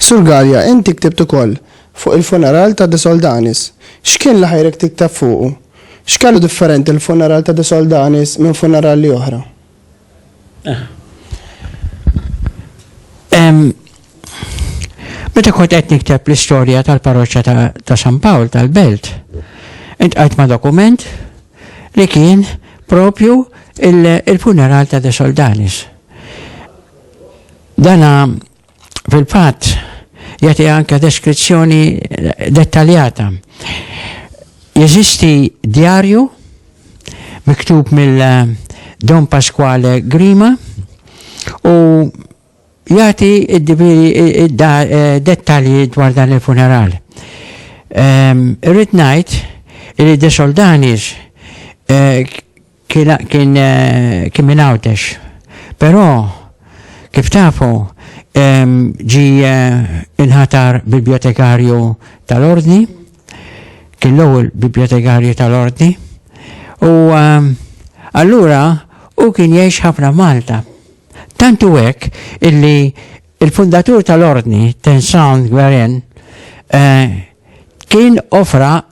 Sur Galja, inti ktibt ukoll fuq il-funeral ta' De Soldanis. X'kien li ħajrek tiktab fuqu? X'kellu differenti il-funeral ta' De Soldanis minn funerali oħra? Meta kont qed nikteb l-istorja tal-parroċċja ta' San Pawl tal-Belt, intqajt ma' dokument li kien propju il-funeral ta' De Soldanis. Dana fil-fatt jagħti anke deskrizzjoni dettaljata. Jeżisti djarju miktub mill-Don Pasquale Grima u jagħti dettalji dwar dan il-funeral. Irrid ngħid li De Soldanis kien minn Għawdex, però kif tafu ġi inħatar bibliotekarju tal-Ordni, kien l-ewwel bibliotekarju tal-Ordni, u allura u kien jgħix ħafna Malta. Tantu hekk illi il-fundatur tal-Ordni, Tenzan Guerin, kien offra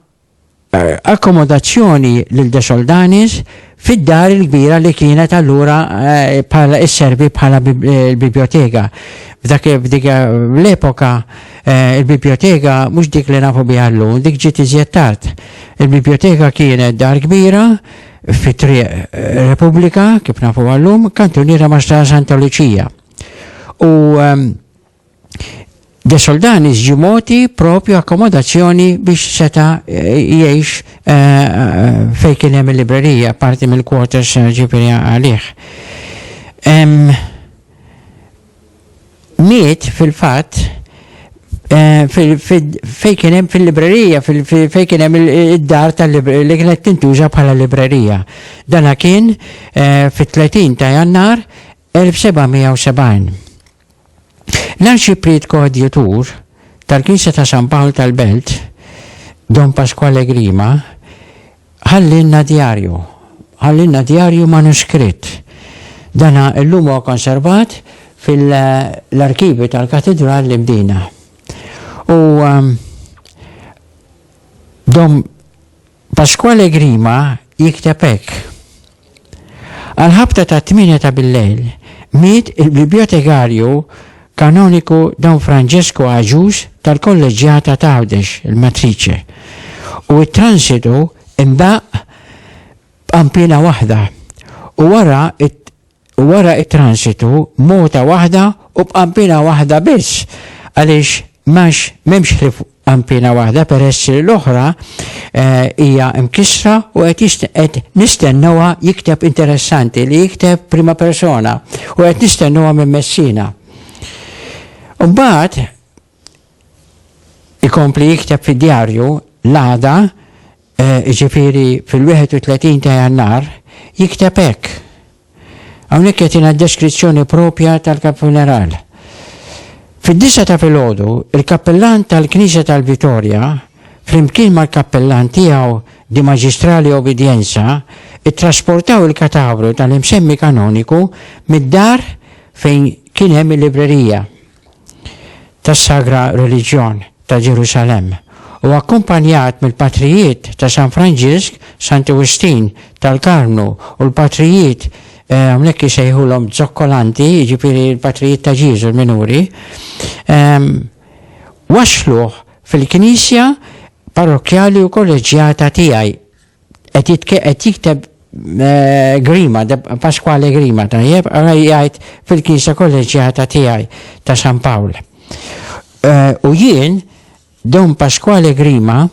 akkomodazzjoni lil De Soldanis fid-dar il-kbira li kienet allura bħala isservi bħala il-biblioteka. F'dik l-epoka il-biblioteka mhux dik li nafu biha llum, dik ġiet iżjed tard. Il-biblioteka kienet dar kbira fit-Triq Repubblika, kif nafu għallum, kantuniera Mastra Santa Lucia. U De Soldanis ġimoti propju akkomodazzjoni biex seta jgħix fejn kien hemm il-librerija, parti mill-quarters ġifieri għalih. Miet fil-fatt fejn kien hemm fil-librerija, fejn kien hemm id-dar li kienet tintuża bħala librerija. Dana kien fit-30 ta' Jannar 1770. L-Arċipriet Koadjutur tal-Knisja ta' San Pawl tal-Belt, Don Pasquale Grima, ħallinna djarju manuskritt. Dana l-lum huwa konservat fil-arkivi tal-Katedral li Mdina. U Don Pasquale Grima jikteb hekk. Għal-ħabta ta' 8 ta' bil-lejl miet il-bibliotekarju kanoniku Don Francesco Aġus tal-Kolleġġjata ta' Għawdex, il-Matrice. U it-transitu imbaq b'ampina waħda. U wara it-transitu mota waħda u b'ampina waħda biss, għaliex m'hemmx ħlif ampina waħda peress l-oħra hija mkissra u qed nistennewha jikteb interessanti li jikteb prima persona u qed nistennewha minn Messina. Mbagħad ikompli jikteb fid-djarju l-għada ġifieri fil-31 ta' Jannar jikteb hekk. Hawnhekk qed ingħid deskrizzjoni propja tal-funeral. Fid-9 ta' filgħodu, il-kappellan tal-Knisja tal-Vittoria, flimkien mal-kappellan tiegħu di Maġistrali Obbedjenza, ittrasportaw il-katavru tal-imsemmi kanoniku mid-dar fejn kien hemm il-librerija tas-Sagra Reliġjon ta' Ġerusalemm u akkumpanjat mill-patrijiet ta' San Franġisk, Sant Agustin tal-Karnu u l-patrijiet għamlek jisejħulhom zokkolanti, ġifieri l-patrijiet ta' Ġiżu l-minuri, wasluh fil-Knisja parrokjali u kolleġġjata tiegħi qed jikteb Grima, Pasquale Grima, tajjeb, jgħid fil-Knisja kolleġġjata tiegħi ta' San Pawl. U jien, Don Pasquale Grima,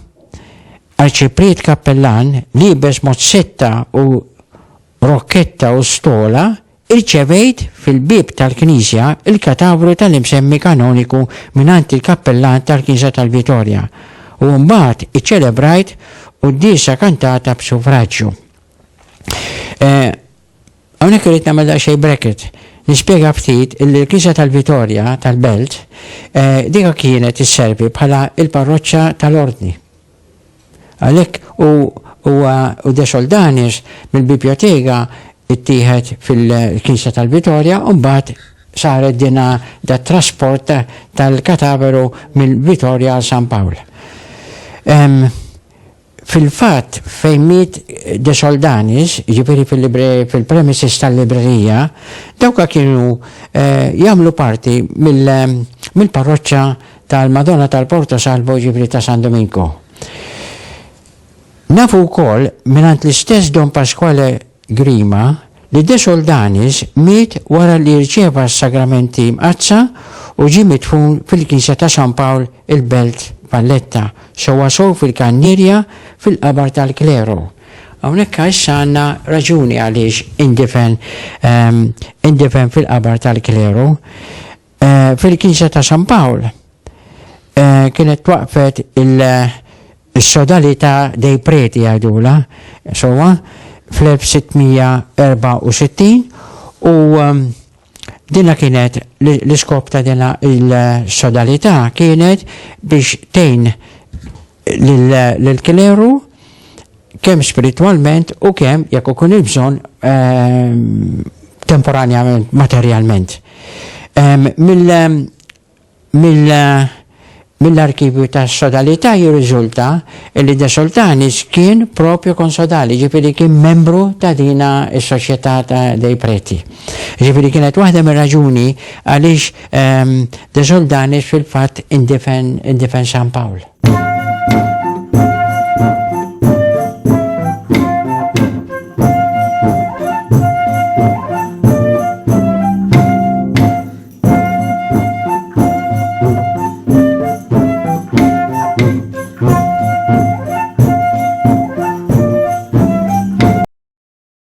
arċipriet kappellan, libes mozzetta u rokketta u stola, irċevejt fil-bib tal-Knisja il-katavru tal-imsemmi kanoniku minant il-kappellan tal-Knisja tal-Vittoria. U mbagħad iċċelebrajt qudiesa kantata b'suffraġġju. Hawnhekk irid nagħmel daqsxejn bracket. Nispjega ftit il-Knisja tal-Vittoria tal-Belt dika kienet isservi bħala il-parroċċja tal-Ordni. Għalhekk u De Soldanis mill-biblioteka ittieħed fil-Knisja tal-Vittoria u mbagħad saret dina da trasport tal-kataveru mill-Vittoria għal San Pawl. Fil-fat fejmit de Soldanis, ġifiri fil-premises tal-librerija, dawka kienu jamlu parti mill-parroċċa tal-Madonna tal-Porto Salvo ġifiri ta' San Domingo. Nafu wkoll minant l-istess Don Pasquale Grima li De Soldanis miet wara li rċeva s-sagramenti mqazza u ġie mitfun fil-Knisja ta' San Pawl il-Belt Valletta, sewa sow fil-Kannirja fil-qabar tal-Klero. Hawnhekk issa għandna raġuni għaliex indifen fil-qabar tal-Klero. Fil-Knisja ta' San Pawl kienet waqfet il-sodalità dei preti għadula, sowa fl-1664 u dinna kienet l-iskop ta' dinna il-sodalità kienet biex tejn l-kleru kemm spiritualment u kemm jekk ikun il-bżonn temporanjament, materjalment. Mill-arkivju ta' sodalità jirriżulta li De Soldanis kien propju konsodali, ġifiri kien membru ta' dina s-soċjetà dei preti. Ġifiri kienet waħda mir raġuni għaliex De Soldanis fil-fatt indifen San Pawl.